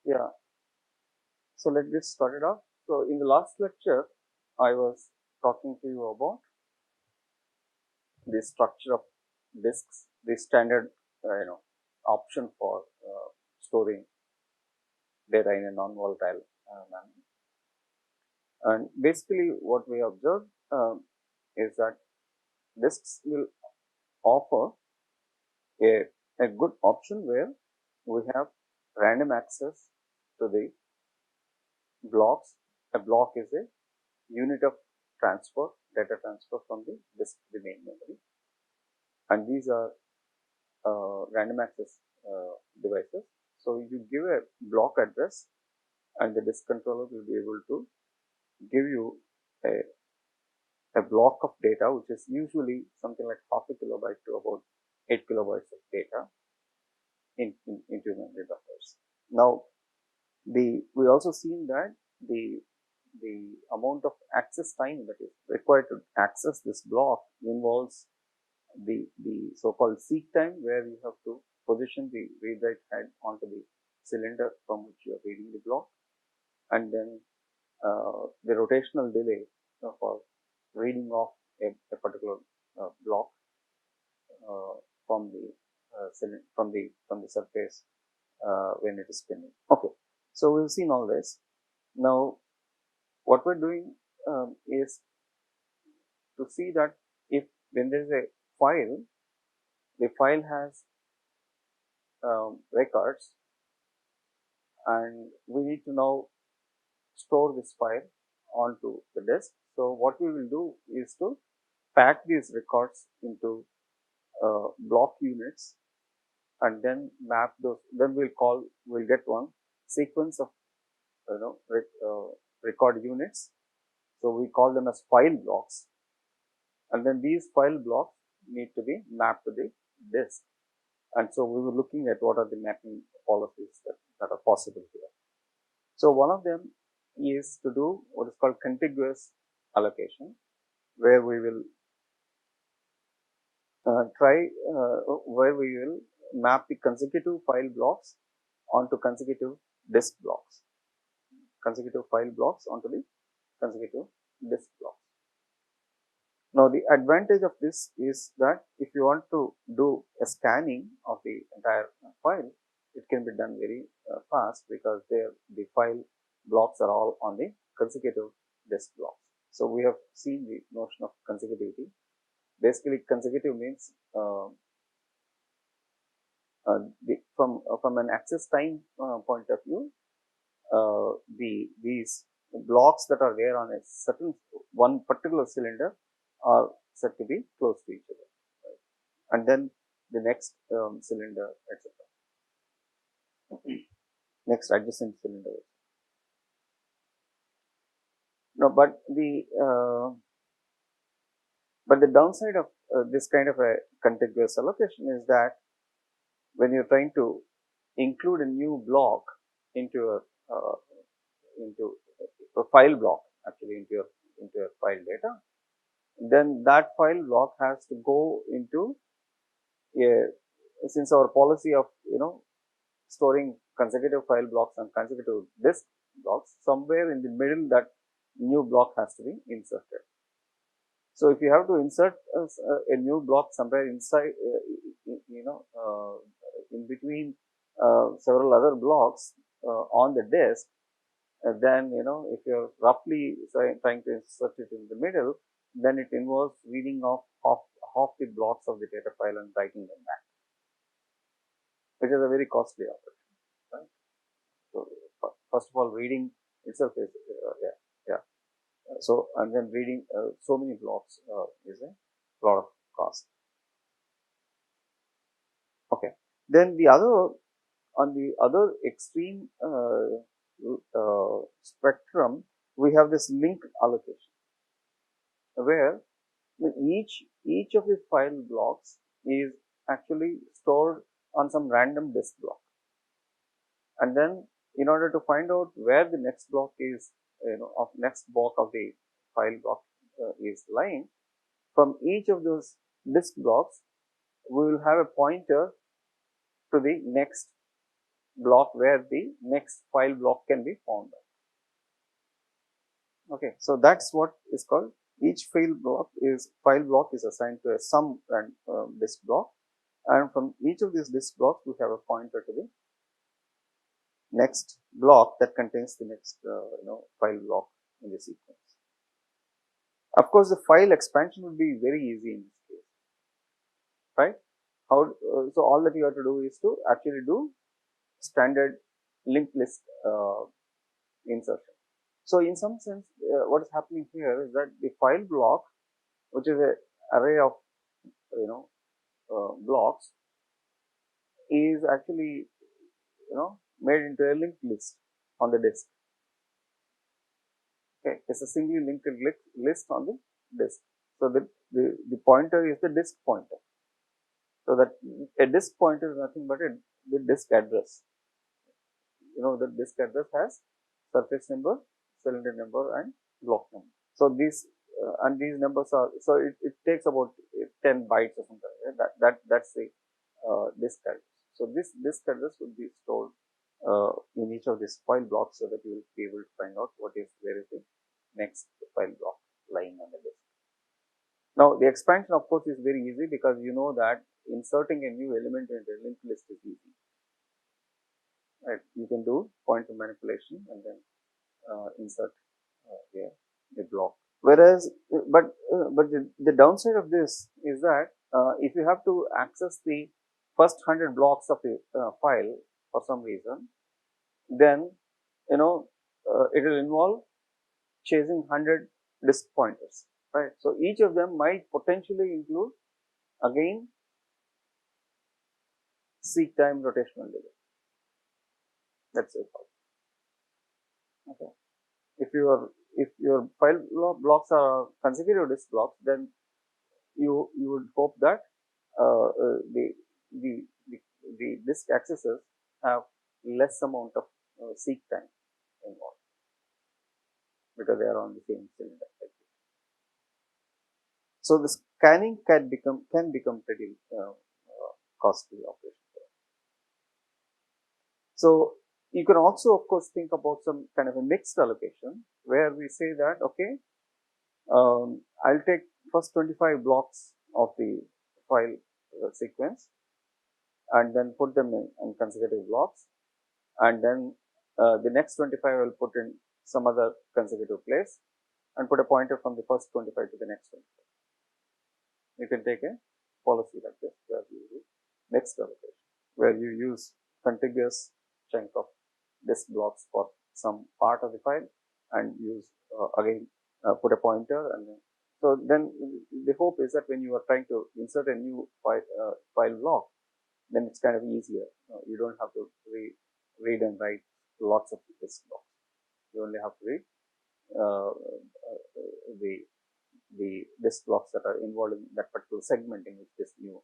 Yeah, so let's get started off. So in the last lecture, I was talking to you about the structure of disks, the standard, option for storing data in a non-volatile manner. And basically, what we observed is that disks will offer a, a good option where we have random access to the blocks. A block is a unit of transfer, data transfer from the disk to the main memory, and these are random access devices. So you give a block address, and the disk controller will be able to give you a block of data, which is usually something like half a kilobyte to about 8 kilobytes of data into memory buffers. Now, we also seen that the amount of access time that is required to access this block involves the so-called seek time, where you have to position the read-write head onto the cylinder from which you are reading the block, and then the rotational delay for reading off a particular block from the from the surface when it is spinning. Okay, so we've seen all this. Now, what we're doing is to see that if when there is a file, the file has records, and we need to now store this file onto the disk. So what we will do is to pack these records into block units, and then map those. Then we'll get one sequence of record units. So we call them as file blocks, and then these file blocks need to be mapped to the disk. And so we were looking at what are the mapping policies that are possible here. So one of them is to do what is called contiguous allocation, where we will where we will map the consecutive file blocks onto consecutive disk blocks, consecutive file blocks onto the consecutive disk blocks. Now, the advantage of this is that if you want to do a scanning of the entire file, it can be done very fast, because the file blocks are all on the consecutive disk blocks. So we have seen the notion of consecutivity. Basically, consecutive means from an access time point of view, these blocks that are there on a certain one particular cylinder are said to be close to each other, right? And then the next cylinder, etc. Next adjacent cylinder. No, but the downside of this kind of a contiguous allocation is that when you're trying to include a new block into a file block, actually into your file data, then that file block has to go into since our policy of storing consecutive file blocks and consecutive disk blocks, somewhere in the middle that new block has to be inserted. So if you have to insert a new block somewhere inside, in between several other blocks on the disk, then if you're roughly trying to insert it in the middle, then it involves reading off half the blocks of the data file and writing them back, which is a very costly operation, right? So first of all, reading itself is yeah. So and then reading so many blocks is a lot of cost. Okay. Then on the other extreme spectrum, we have this link allocation, where each of the file blocks is actually stored on some random disk block, and then in order to find out where the next block is, of next block of the file block is lying, from each of those disk blocks, we will have a pointer to the next block where the next file block can be found. Okay, so that's what is called each file block is assigned to some disk block, and from each of these disk blocks we have a pointer to the next block that contains the next file block in the sequence. Of course, the file expansion would be very easy in this case, right? So all that you have to do is to actually do standard linked list insertion. So in some sense, what is happening here is that the file block, which is an array of blocks, is actually made into a linked list on the disk. Okay, it's a singly linked list on the disk. So the pointer is the disk pointer. So that a disk pointer is nothing but the disk address. The disk address has surface number, cylinder number, and block number. So these numbers are, so it takes about 10 bytes or something. That's the disk address. So this disk address will be stored in each of these file blocks, so that you will be able to find out where is the next file block lying on the disk. Now the expansion, of course, is very easy, because you know that inserting a new element into a linked list is easy. Right? You can do pointer manipulation and then insert a block. Whereas, but the downside of this is that if you have to access the first 100 blocks of a file for some reason, then it will involve chasing 100 disk pointers, right? So each of them might potentially include again seek time rotational delay. That's it. Okay. If your file blocks are consecutive disk blocks, then you would hope that the disk accessors have less amount of seek time involved, because they are on the same cylinder. So the scanning can become pretty costly operation. So you can also, of course, think about some kind of a mixed allocation, where we say that, okay, I'll take first 25 blocks of the file sequence and then put them in consecutive blocks, and then the next 25 I will put in some other consecutive place and put a pointer from the first 25 to the next 25. You can take a policy like this, where you do mixed allocation, where you use contiguous chunk of disk blocks for some part of the file and use again put a pointer, and then the hope is that when you are trying to insert a new file block, then it's kind of easier. You don't have to read and write lots of disk blocks. You only have to read the disk blocks that are involved in that particular segment in which this new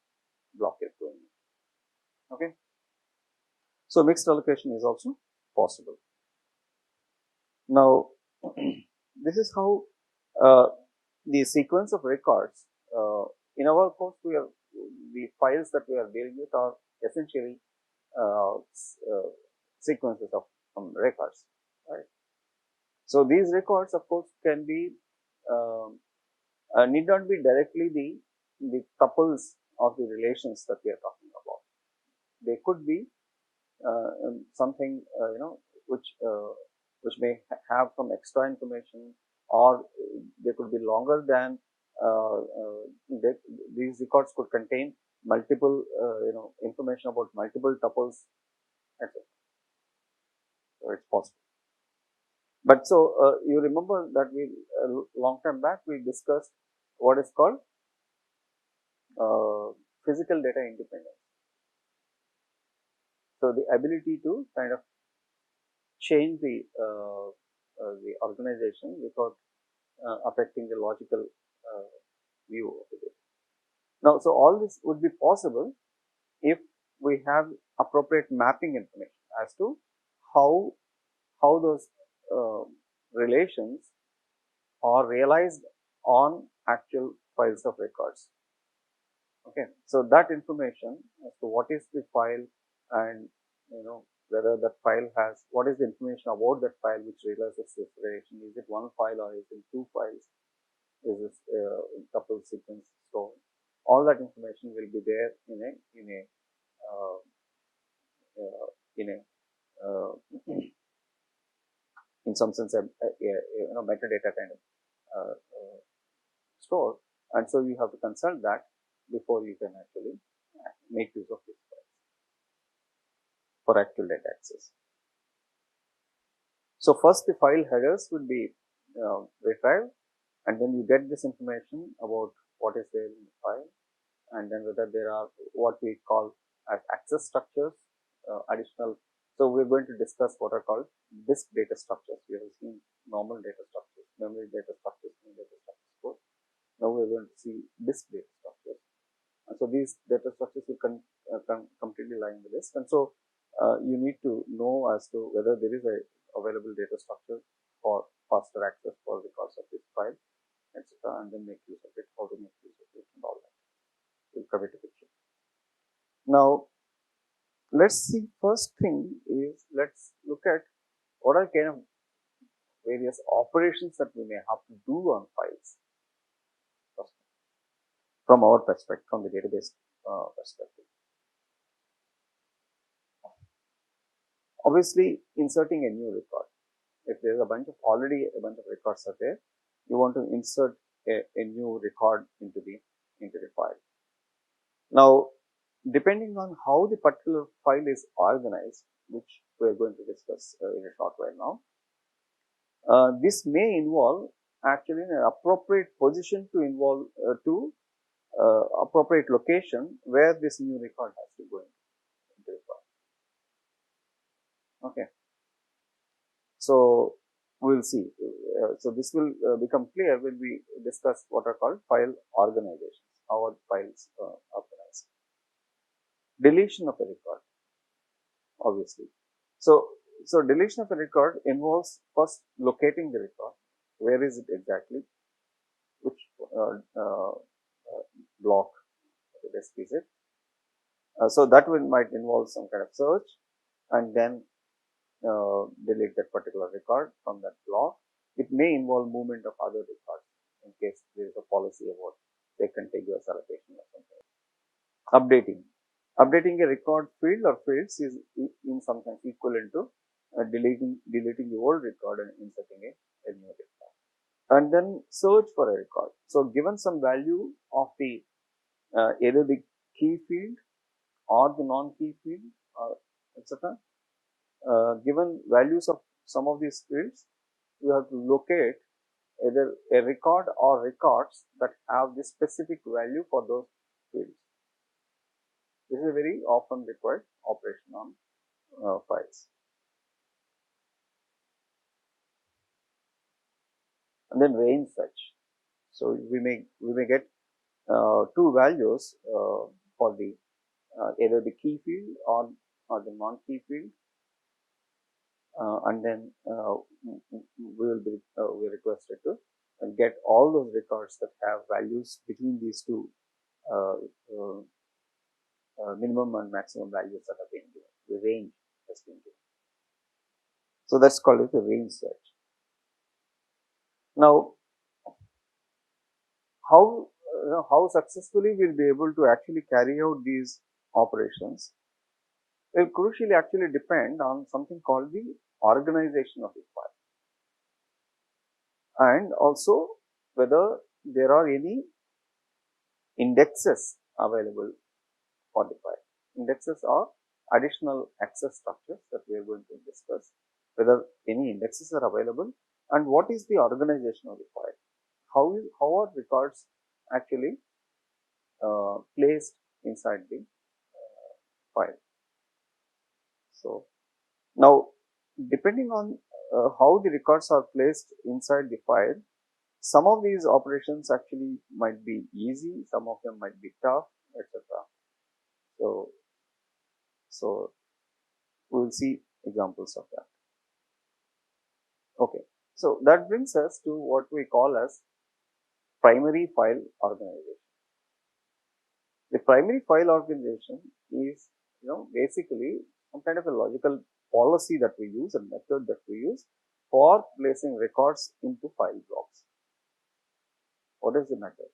block is going in. Okay. So mixed allocation is also possible. Now, this is how the sequence of records in our course, the files that we are dealing with are essentially sequences of records, right? So these records, of course, can be need not be directly the tuples of the relations that we are talking about. They could be something which may have some extra information, or they could be longer than these records could contain multiple information about multiple tuples, etc. So it's possible. But so you remember that we long time back we discussed what is called physical data independence. So the ability to kind of change the organization without affecting the logical view of the data. Now, so all this would be possible if we have appropriate mapping information as to how those relations are realized on actual files of records. Okay, so that information as to what is the file, and whether whether that file has, what is the information about that file which realizes this relation? Is it one file or is it two files? Is this couple sequence? So all that information will be there in a uh, uh, in a uh, in some sense a metadata kind of store, and so you have to consult that before you can actually make use of this file for actual data access. So first the file headers will be retrieved, and then you get this information about what is there in the file, and then whether there are what we call as access structures, additional. So we're going to discuss what are called disk data structures. We have seen normal data structures, memory data structures, and data structures. Now we're going to see disk data structures. And so these data structures will completely lie in the disk, and so you need to know as to whether there is a available data structure for faster access for records of this file, etc., and then make use of it, how to make use of it, and all that. We'll cover it a picture. Now, let's see. First thing is, let's look at what are kind of various operations that we may have to do on files from our perspective, from the database perspective. Obviously, inserting a new record. If there is already a bunch of records are there, you want to insert a new record into the file. Now, depending on how the particular file is organized, which we are going to discuss in a short while now, this may involve actually an appropriate position to involve appropriate location where this new record has to go into the file. Okay. So we will see. So this will become clear when we discuss what are called file organizations, how are files organized. Deletion of a record, obviously. So deletion of a record involves first locating the record. Where is it exactly? Which block of the disk is it? So that might involve some kind of search, and then delete that particular record from that block. It may involve movement of other records in case there is a policy about say contiguous allocation or something. Updating a record field or fields is in some sense equivalent to deleting the old record and inserting a new record. And then search for a record. So given some value of the either the key field or the non-key field, etc. Given values of some of these fields, you have to locate either a record or records that have the specific value for those fields. This is a very often required operation on files. And then range search. So we may get two values for the either the key field or the non-key field. And then we will be requested to get all those records that have values between these two minimum and maximum values that are being given. The range has been given. So that's called the range search. Now, how successfully we'll be able to actually carry out these operations will crucially actually depend on something called the organization of the file, and also whether there are any indexes available for the file. Indexes are additional access structures that we are going to discuss, whether any indexes are available and what is the organization of the file. How are records actually placed inside the file. So now, depending on how the records are placed inside the file, some of these operations actually might be easy, some of them might be tough, etc. So we will see examples of that. Okay, so that brings us to what we call as primary file organization. The primary file organization is basically some kind of a logical policy that we use, a method that we use for placing records into file blocks. What is the method?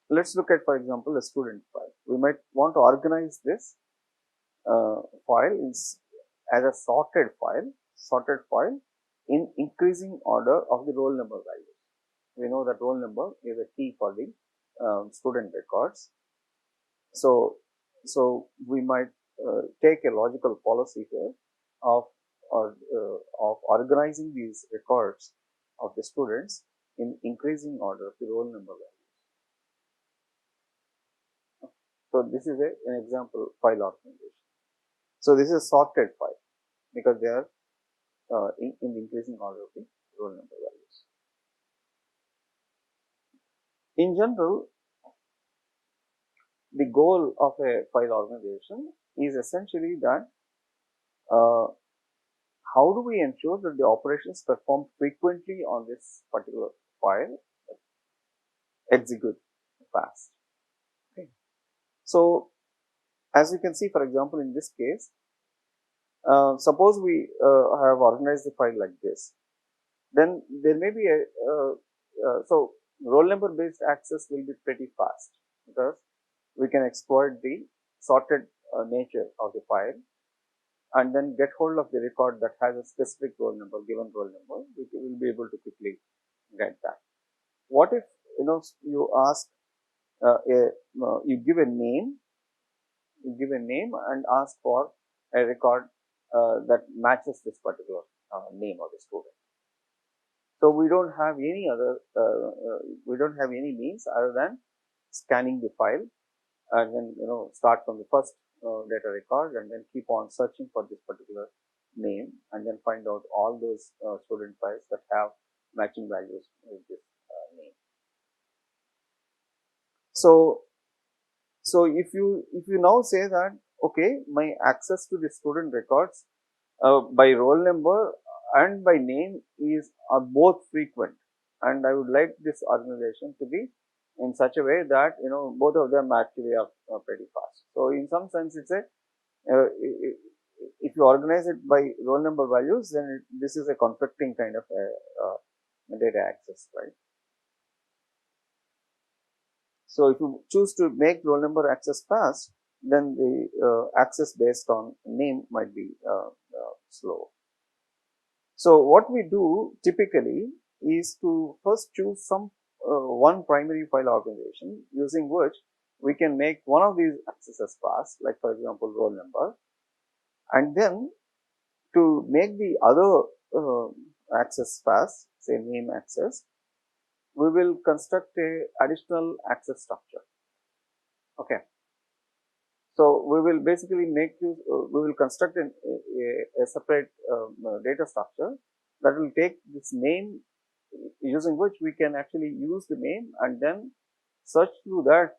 Let's look at, for example, a student file. We might want to organize this file as a sorted file in increasing order of the roll number values. We know that roll number is a key for the student records. So we might take a logical policy here of organizing these records of the students in increasing order of the roll number values. So this is an example file organization. So this is a sorted file because they are in the increasing order of the roll number values. In general, the goal of a file organization is essentially that how do we ensure that the operations performed frequently on this particular file execute fast. Okay. So as you can see, for example, in this case, suppose we have organized the file like this, then there may be a so roll number based access will be pretty fast because we can exploit the sorted nature of the file and then get hold of the record that has a specific roll number, given roll number, we will be able to quickly get that. What if you ask you give a name and ask for a record that matches this particular name of the student. So we don't have any other means other than scanning the file and then start from the first data record and then keep on searching for this particular name and then find out all those student files that have matching values with this name. So if you now say that okay, my access to the student records by roll number and by name are both frequent, and I would like this organization to be in such a way that both of them actually are pretty fast. So in some sense, it's a if you organize it by roll number values, then this is a conflicting kind of data access, right? So if you choose to make roll number access fast, then the access based on name might be slow. So what we do typically is to first choose some one primary file organization using which we can make one of these accesses fast, like for example roll number, and then to make the other access fast, say name access, we will construct a additional access structure. Okay. So we will basically we will construct a separate data structure that will take this name, using which we can actually use the name and then search through that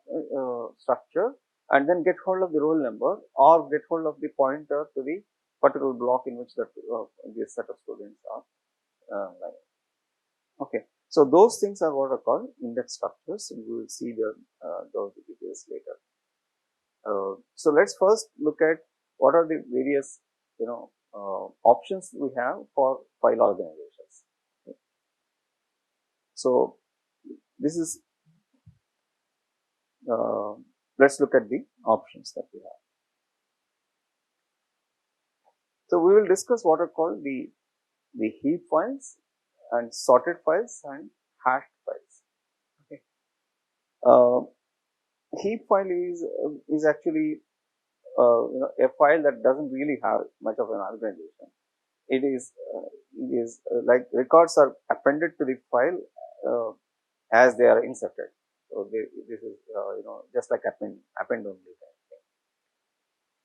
structure and then get hold of the roll number or get hold of the pointer to the particular block in which this set of students are lying. Okay. So those things are what are called index structures, and we will see those details later. So let's first look at what are the various options we have for file organizations. Okay. So this is let's look at the options that we have. So we will discuss what are called the heap files and sorted files and hashed files. Okay. Heap file is actually a file that doesn't really have much of an organization. It is like records are appended to the file as they are inserted. So this is just like append only.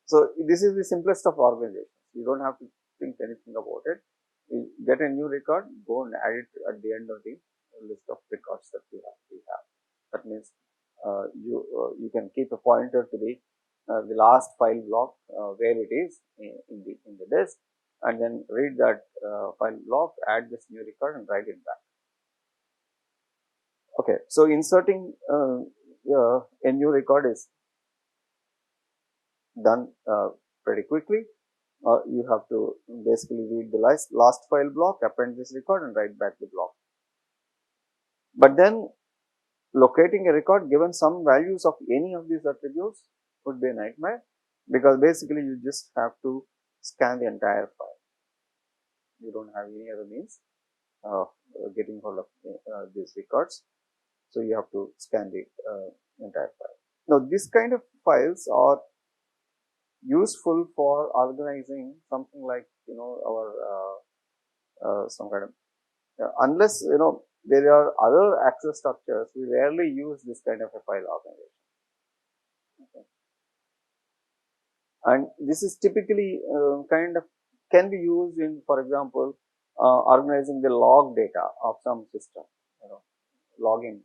So this is the simplest of organizations. You don't have to think anything about it. You get a new record, go and add it at the end of the list of records that we have. That means you can keep a pointer to the last file block where it is in the disk, and then read that file block, add this new record, and write it back. Okay, so inserting a new record is done pretty quickly. You have to basically read the last file block, append this record and write back the block. But then locating a record given some values of any of these attributes would be a nightmare, because basically you just have to scan the entire file. You don't have any other means of getting hold of these records. So you have to scan the entire file. Now this kind of files are useful for organizing something like our some kind of unless there are other access structures, we rarely use this kind of a file organization. Okay. And this is typically kind of can be used in, for example, organizing the log data of some system, logging,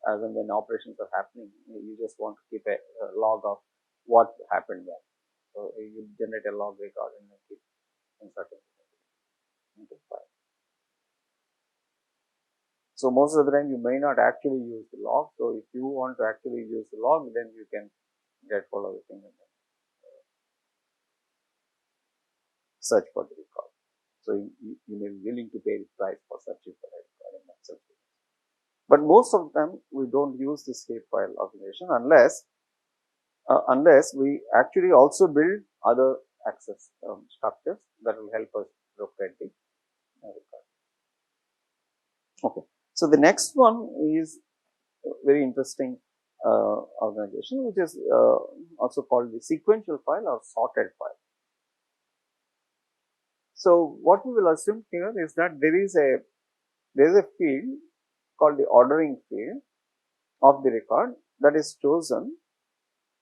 as and when operations are happening, you just want to keep a log of what happened there. So you generate a log record and then keep inserting into the file. So most of the time you may not actually use the log. So if you want to actually use the log, then you can get hold of the thing and then search for the record. So you may be willing to pay the price for searching for a record in that search. But most of the time we don't use this shape file organization unless we actually also build other access structures that will help us locate the record. Okay. So the next one is very interesting organization, which is also called the sequential file or sorted file. So what we will assume here is that there is a field called the ordering field of the record that is chosen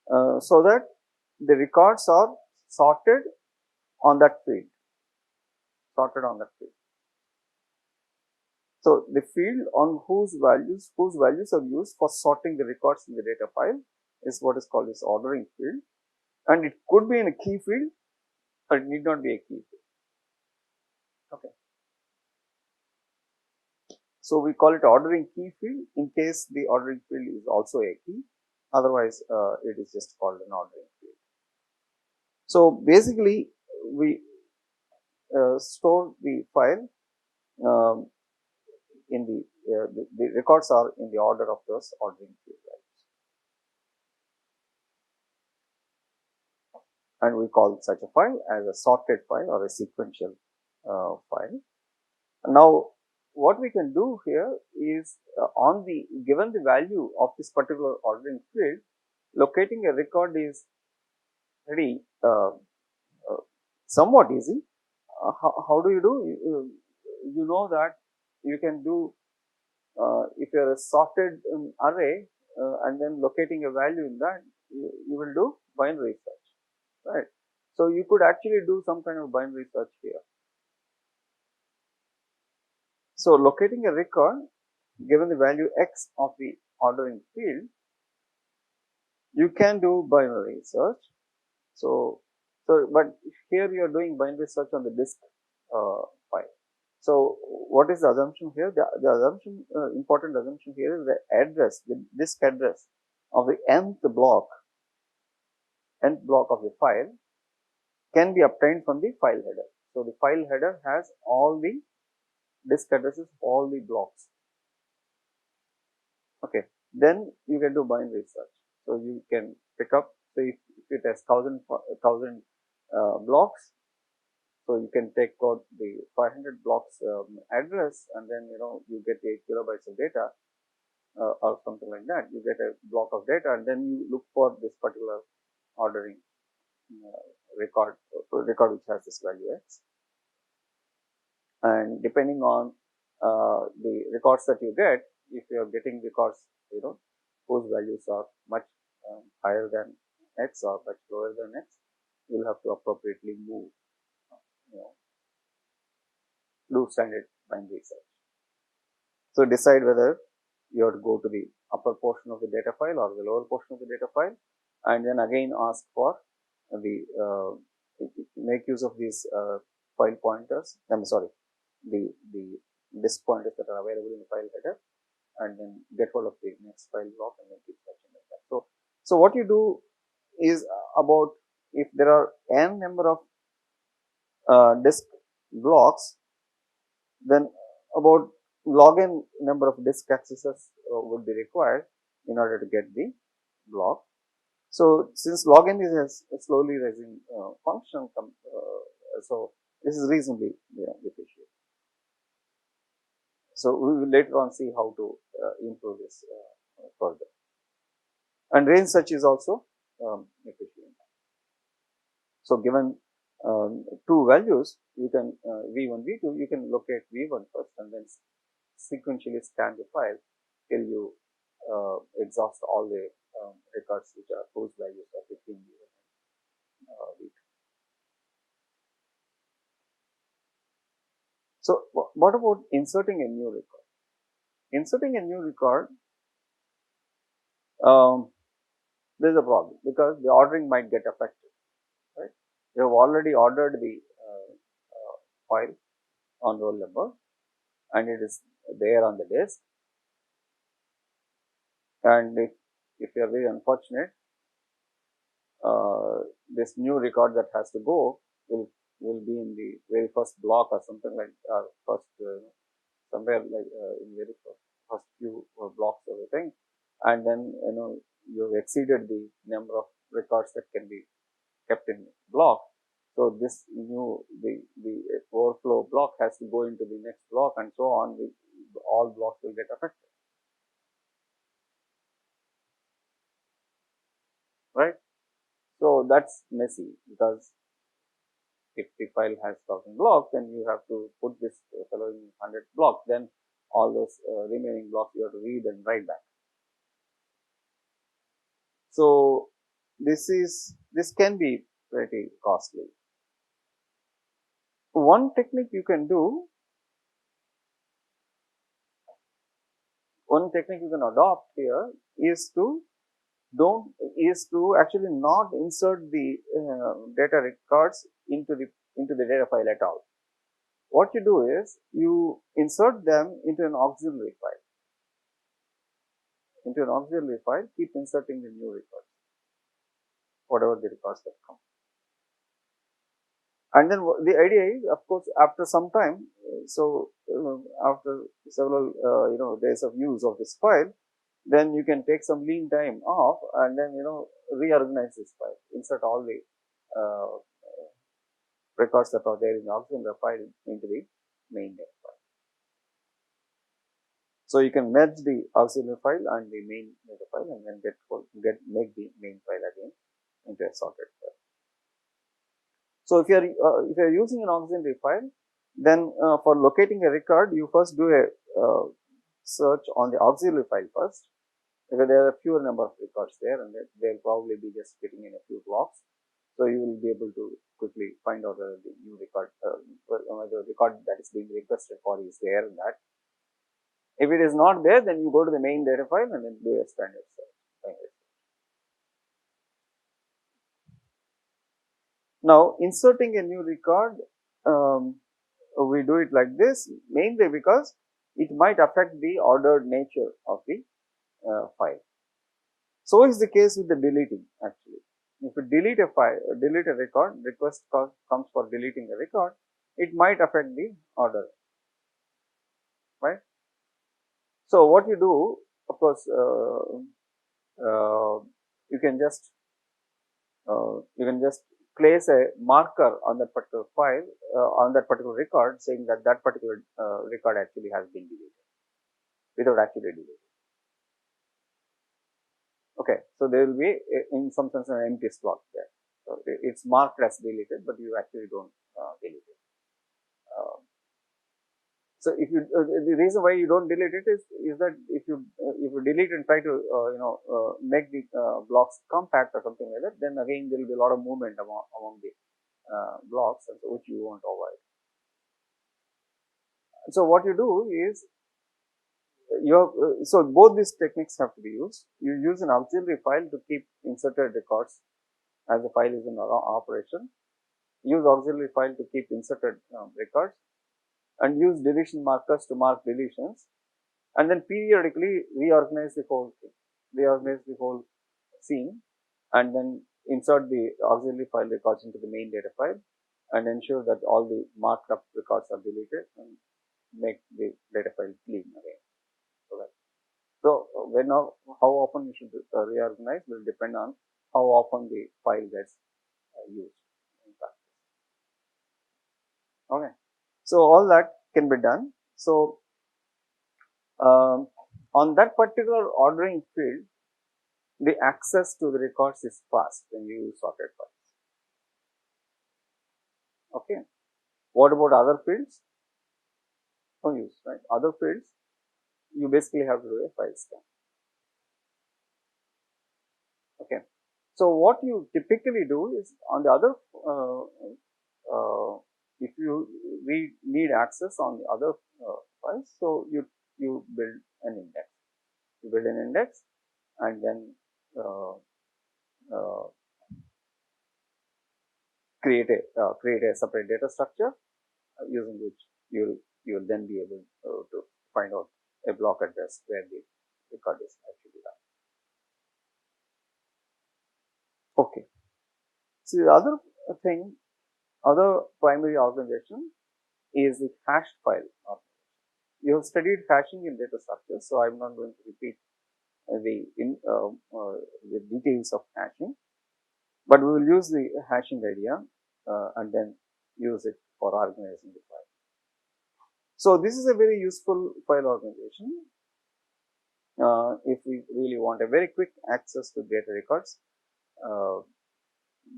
so that the records are sorted on that field. So the field on whose values are used for sorting the records in the data file is what is called this ordering field, and it could be in a key field, but it need not be a key field. Okay. So we call it ordering key field in case the ordering field is also a key. Otherwise, it is just called an ordering field. So basically, we store the file in the records are in the order of those ordering field values, and we call such a file as a sorted file or a sequential file. Now, what we can do here is given the value of this particular ordering field, locating a record is very somewhat easy. How do? You know that you can do if you are a sorted array and then locating a value in that, you will do binary search, right? So you could actually do some kind of binary search here. So locating a record given the value x of the ordering field, you can do binary search. But here you are doing binary search on the disk file. So what is the assumption here? The assumption, important assumption here is the address, the disk address of the nth block of the file can be obtained from the file header. So the file header has all the disk addresses, all the blocks. Okay, then you can do binary search. So you can pick up. So if it has 1000 blocks, so you can take out the 500 blocks address, and then you get 8 kilobytes of data or something like that. You get a block of data, and then you look for this particular ordering record which has this value x. And depending on the records that you get, if you are getting records whose values are much higher than x or much lower than x, you will have to appropriately move, do standard binary search. So decide whether you have to go to the upper portion of the data file or the lower portion of the data file, and then again ask for the make use of these file pointers. I'm sorry, the disk pointers that are available in the file header, and then get hold of the next file block and then keep fetching like that. So what you do is about if there are n number of disk blocks, then about log n number of disk accesses would be required in order to get the block. So since log n is a slowly rising function, so this is reasonably efficient. So we will later on see how to improve this further. And range search is also efficient. So given two values, you can v1, v2, you can locate v1 first and then sequentially scan the file till you exhaust all the records which are whose values are between v1 and v2. So what about inserting a new record? Inserting a new record, there is a problem because the ordering might get affected, right? You have already ordered the file on roll number and it is there on the disk, and if you are very unfortunate, this new record that has to go will be in the very first block or something like first somewhere like in the very first few blocks of the thing, and then you've exceeded the number of records that can be kept in block. So this the overflow block has to go into the next block and so on. All blocks will get affected, right? So that's messy because if the file has 1000 blocks, then you have to put this fellow in 100 blocks. Then all those remaining blocks you have to read and write back. So this can be pretty costly. One technique you can do, one technique you can adopt here is to actually not insert the data records into the data file at all. What you do is you insert them into an auxiliary file. Into an auxiliary file, keep inserting the new records, whatever the records that come. And then the idea is, of course, after some time, so after several days of use of this file, then you can take some lean time off and then reorganize this file, insert all the records that are there in the auxiliary file into the main data file. So you can merge the auxiliary file and the main data file and then make the main file again into a sorted file. So if you are using an auxiliary file, then for locating a record, you first do a search on the auxiliary file first, because there are a fewer number of records there and they'll probably be just fitting in a few blocks. So you will be able to quickly find out whether the new record, the record that is being requested for is there in that. If it is not there, then you go to the main data file and then do a standard search. Now, inserting a new record, we do it like this mainly because it might affect the ordered nature of the file. So is the case with the deleting actually. If you delete a file, delete a record, request comes for deleting a record, it might affect the order, right? So what you do, of course, you can just place a marker on that particular file, on that particular record, saying that that particular record actually has been deleted without actually deleting. Okay, so there will be in some sense an empty slot there. So it's marked as deleted, but you actually don't delete it. So if you the reason why you don't delete it is that if you delete and try to make the blocks compact or something like that, then again there will be a lot of movement among the blocks, which you want to avoid. So what you do is so both these techniques have to be used. You use an auxiliary file to keep inserted records as the file is in operation. Use auxiliary file to keep inserted records, and use deletion markers to mark deletions. and then periodically reorganize the whole thing, reorganize the whole scene, and then insert the auxiliary file records into the main data file, and ensure that all the marked up records are deleted and make the data file clean again. So when how often you should reorganize will depend on how often the file gets used in practice. Okay, so all that can be done. So on that particular ordering field, the access to the records is fast when you use sorted files. Okay, what about other fields? No use, right? Other fields, you basically have to do a file scan. Okay, so what you typically do is on the other, if we need access on the other files, so you build an index. You build an index, and then create a separate data structure using which you will then be able to find out a block address where the record is actually done. Okay. So the other thing, other primary organization is the hashed file organization. You have studied hashing in data structures, so I'm not going to repeat the details of hashing, but we will use the hashing idea and then use it for organizing the file. So this is a very useful file organization if we really want a very quick access to data records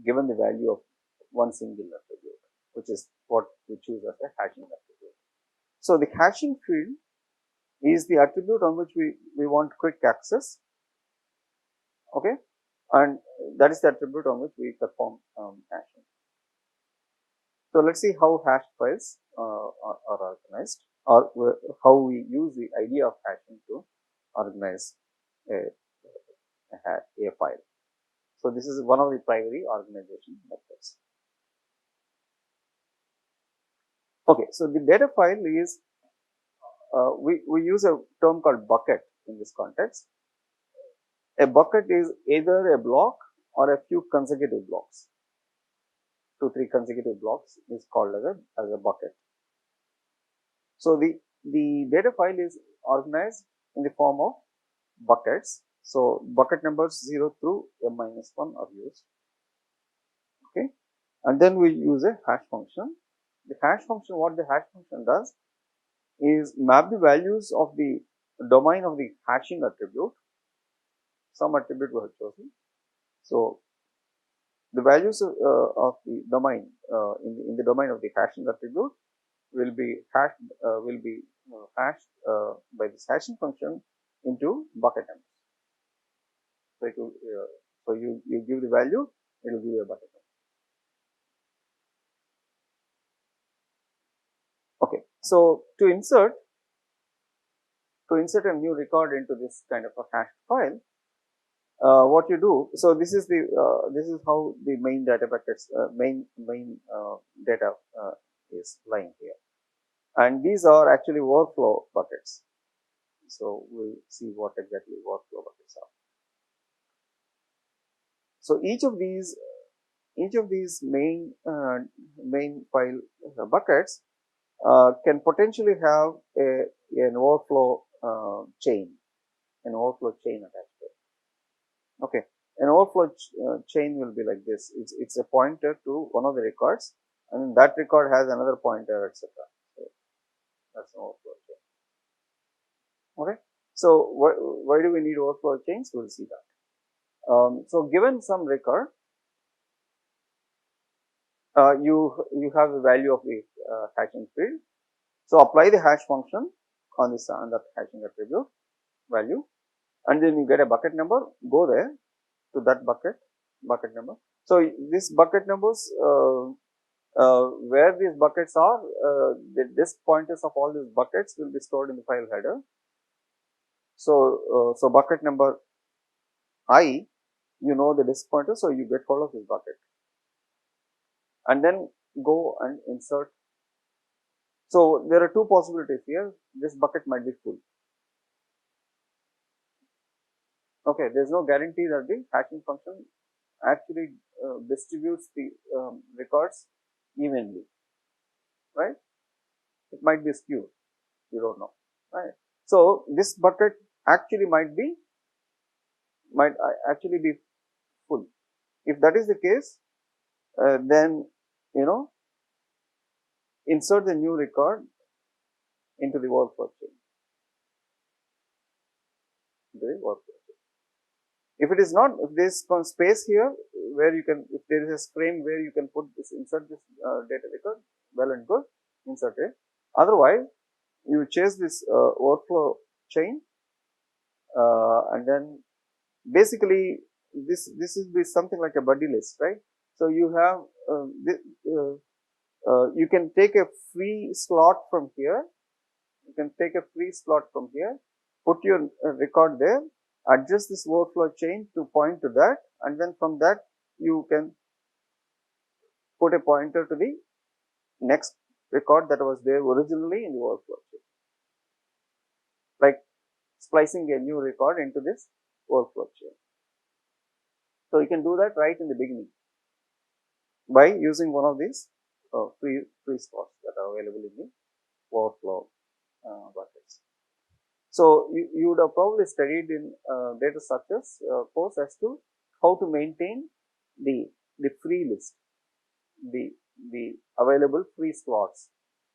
given the value of one single attribute, which is what we choose as a hashing attribute. So the hashing field is the attribute on which we want quick access, okay, and that is the attribute on which we perform hashing. So let's see how hashed files are organized, or how we use the idea of hashing to organize a file. So this is one of the primary organization methods. Okay, so the data file is we use a term called bucket in this context. A bucket is either a block or a few consecutive blocks. 2-3 consecutive blocks is called as a bucket. So the data file is organized in the form of buckets. So bucket numbers 0 through m-1 are used. Okay, and then we use a hash function. The hash function, what the hash function does is map the values of the domain of the hashing attribute, some attribute we have chosen. So the values of the domain in the domain of the hashing attribute will be hashed by this hashing function into bucket numbers. So, so you give the value, it will give you a bucket number. Okay, so to insert a new record into this kind of a hashed file, what you do, so this is how the main data buckets, main data is lying here, and these are actually workflow buckets. So we'll see what exactly workflow buckets are. So each of these main file buckets can potentially have an overflow chain attached to it. Okay, an overflow chain will be like this. It's a pointer to one of the records, and that record has another pointer, etc. So that's an overflow chain. Okay, so why do we need overflow chains? We'll see that. So given some record, you have the value of the hashing field. So apply the hash function on that hashing attribute value, and then you get a bucket number. Go there to that bucket number. So these bucket numbers, where these buckets are, the disk pointers of all these buckets will be stored in the file header. So so bucket number I, you know the disk pointer, so you get hold of this bucket, and then go and insert. So there are two possibilities here. This bucket might be full. Okay, there is no guarantee that the hashing function actually distributes the records evenly, right? It might be skewed, you don't know, right? So this bucket actually might actually be full. If that is the case, then insert the new record into the workflow chain. If it is not, if there is some space here where you can, if there is a frame where you can put this, insert this data record, well and good, insert it. Otherwise, you chase this workflow chain, and then basically this is something like a buddy list, right? So you have you can take a free slot from here. You can take a free slot from here, put your record there, adjust this workflow chain to point to that, and then from that you can put a pointer to the next record that was there originally in the workflow chain, like splicing a new record into this workflow chain. So you can do that right in the beginning by using one of these free slots that are available in the workflow buckets. So you would have probably studied in data structures course as to how to maintain the free list, the available free slots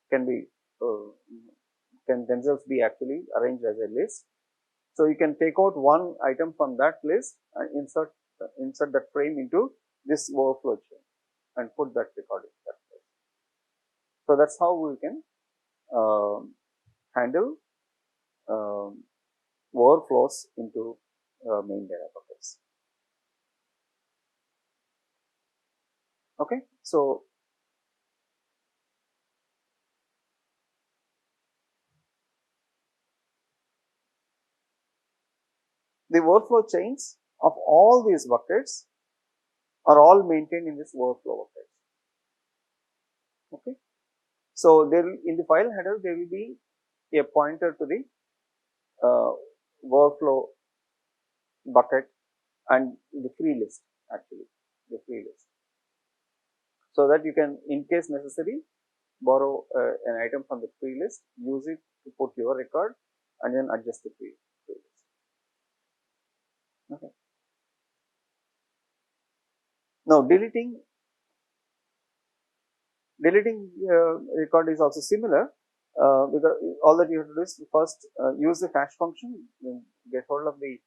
can be can themselves be actually arranged as a list. So you can take out one item from that list and insert that frame into this workflow chain and put that record in that place. So that's how we can handle overflows into main data buckets. Okay, so the workflow chains of all these buckets are all maintained in this workflow bucket. Okay, so there will, in the file header there will be a pointer to the workflow bucket and the free list, actually the free list, so that you can, in case necessary, borrow an item from the free list, use it to put your record, and then adjust the free list. Okay. Now deleting record is also similar, because all that you have to do is first use the hash function, get hold of the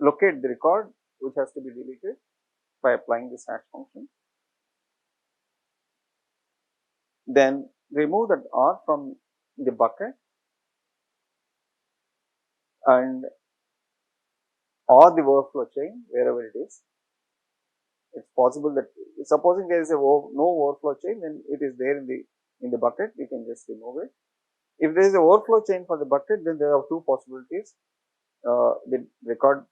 locate the record which has to be deleted by applying this hash function. Then remove that R from the bucket and or the workflow chain, wherever it is. It's possible that, supposing there is a no workflow chain, then it is there in the bucket, you can just remove it. If there is a workflow chain for the bucket, then there are two possibilities. The record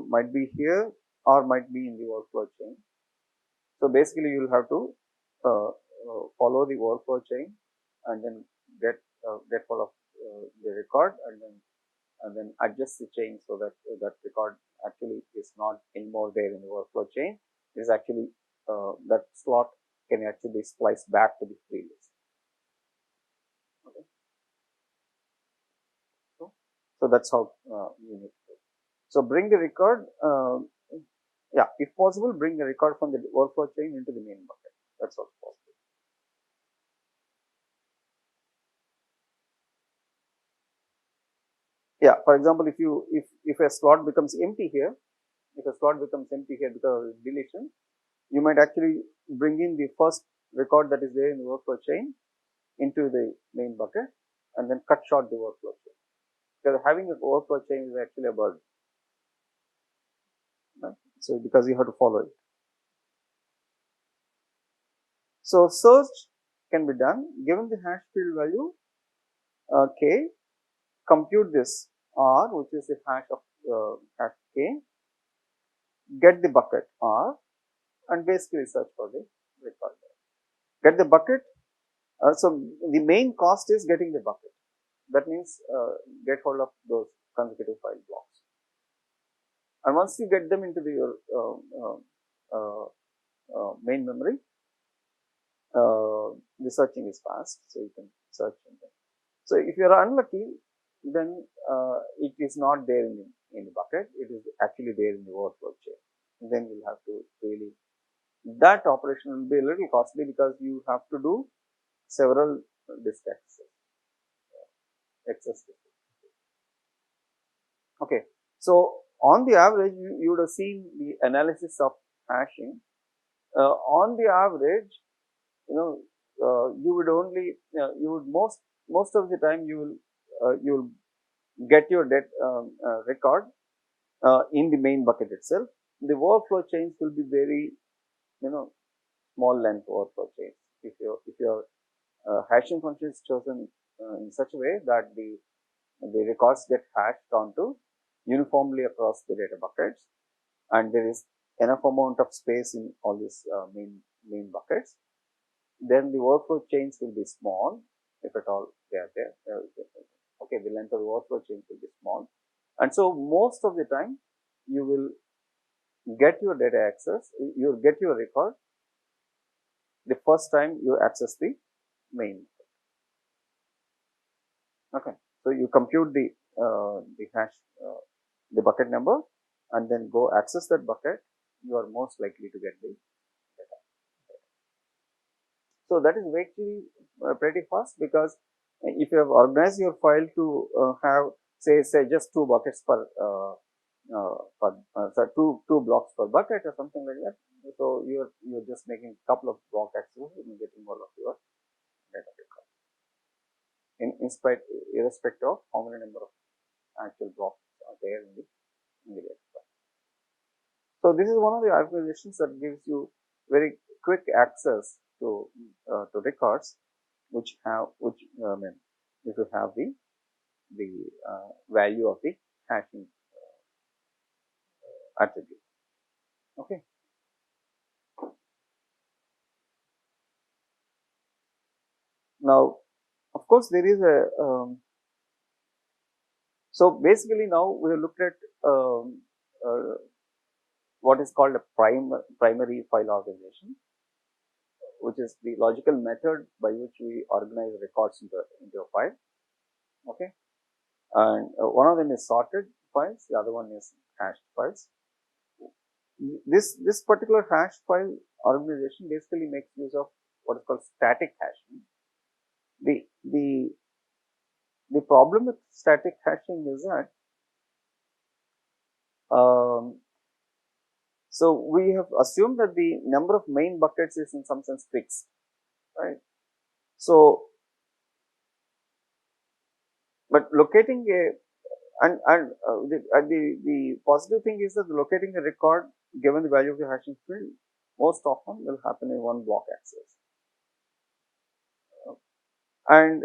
might be here or might be in the workflow chain. So basically you will have to follow the workflow chain and then get hold of the record and then adjust the chain so that that record actually is not anymore there in the workflow chain. It is actually that slot can actually be spliced back to the free list. Okay. So that's how you need to do. So bring the record, yeah, if possible, bring the record from the workflow chain into the main bucket. That's also possible. Yeah, for example, if a slot becomes empty here, because of deletion, you might actually bring in the first record that is there in the workflow chain into the main bucket and then cut short the workflow chain. Because having a workflow chain is actually a burden. Right? So because you have to follow it. So search can be done given the hash field value k, compute this R, which is the hash of hash k, get the bucket R, and basically search for the record. Get the bucket. So the main cost is getting the bucket. That means get hold of those consecutive file blocks. And once you get them into your main memory, the searching is fast, so you can search them. So if you are unlucky, then it is not there in the bucket, it is actually there in the overflow chain. Then you'll have to really, that operation will be a little costly because you have to do several disk access. Okay, so on the average, you would have seen the analysis of hashing. On the average, you would only, you would most of the time you will get your record in the main bucket itself. The overflow chains will be very, small length overflow chains. If your hashing function is chosen in such a way that the records get hashed onto uniformly across the data buckets, and there is enough amount of space in all these main buckets, then the overflow chains will be small, if at all they are there. Okay, the length of the overflow chains will be small, and so most of the time you will get your data access, you will get your record the first time you access the main. Okay, so you compute the hash, the bucket number, and then go access that bucket. You are most likely to get the data. So that is pretty fast, because if you have organized your file to have say just 2 buckets per two blocks per bucket or something like that. So you're just making a couple of block accesses and getting all of your data record. Irrespective of how many number of actual blocks are there in the data file. So this is one of the organizations that gives you very quick access to records, which if you have the value of the hashing attribute. Okay. Now, of course, there is a so basically now we have looked at what is called a primary file organization, which is the logical method by which we organize records into a file. Okay, and one of them is sorted files, the other one is hashed files. This particular hash file organization basically makes use of what is called static hashing. The problem with static hashing is that so we have assumed that the number of main buckets is in some sense fixed, right? So, but locating the positive thing is that locating a record given the value of the hashing field most often will happen in one block access, and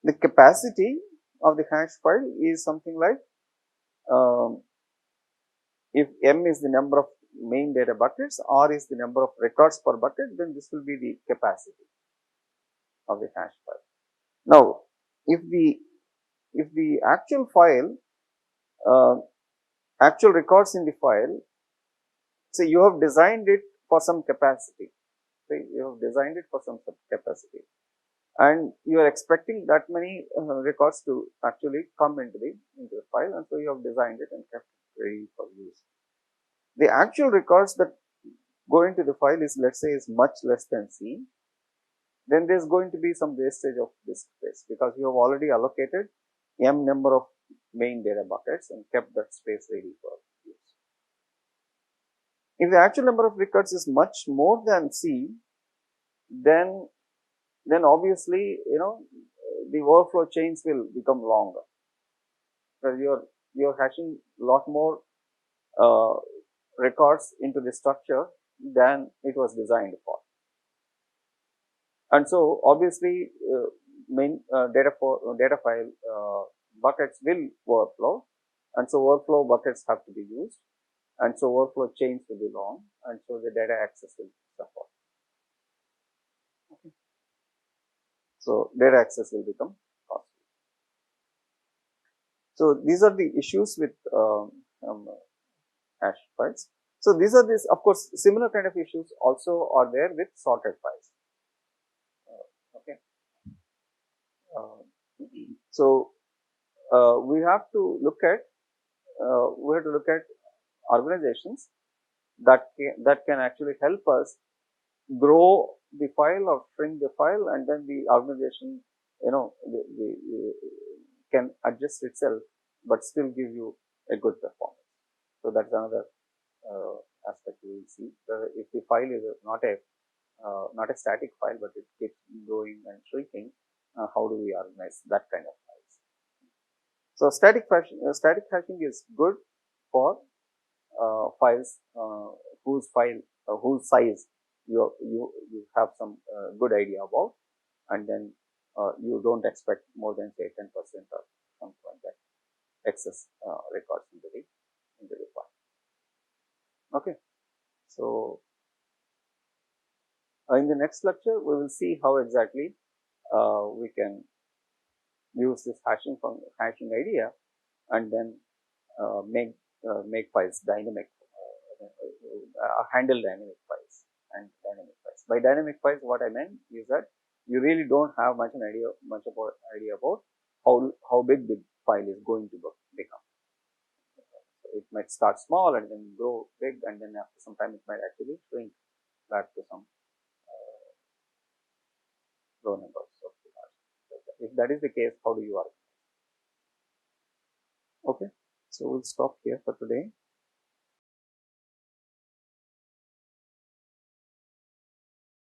the capacity of the hash file is something like if M is the number of main data buckets, R is the number of records per bucket, then this will be the capacity of the hash file. Now, if the actual file, actual records in the file, say you have designed it for some capacity, say you have designed it for some capacity, and you are expecting that many records to actually come into the file, and so you have designed it and kept it ready for use. The actual records that go into the file is, let's say, is much less than C, then there is going to be some wastage of disk space, because you have already allocated M number of main data buckets and kept that space ready for use. If the actual number of records is much more than C, then obviously the overflow chains will become longer, because you're hashing a lot more records into the structure than it was designed for, and so obviously main data file buckets will overflow, and so overflow buckets have to be used, and so overflow chains will be long, and so the data access will suffer. Okay. So data access will become costly. So these are the issues with hash files. So these are this, of course, similar kind of issues also are there with sorted files. Okay. So we have to look at organizations that can actually help us grow the file or shrink the file, and then the organization, can adjust itself but still give you a good performance. So that's another aspect we will see. If the file is not a static file, but it keeps growing and shrinking, how do we organize that kind of files? So static hashing is good for files whose size you have some good idea about, and then you don't expect more than say 10% or something like that excess records into the file. Okay, so in the next lecture we will see how exactly we can use this hashing idea and then make files dynamic, handle dynamic files and dynamic files. By dynamic files, what I meant is that you really don't have much about how big the file is going to become. So it might start small and then grow big, and then after some time it might actually shrink back to some low numbers of the large. If that is the case, how do you organize? Okay, so we'll stop here for today.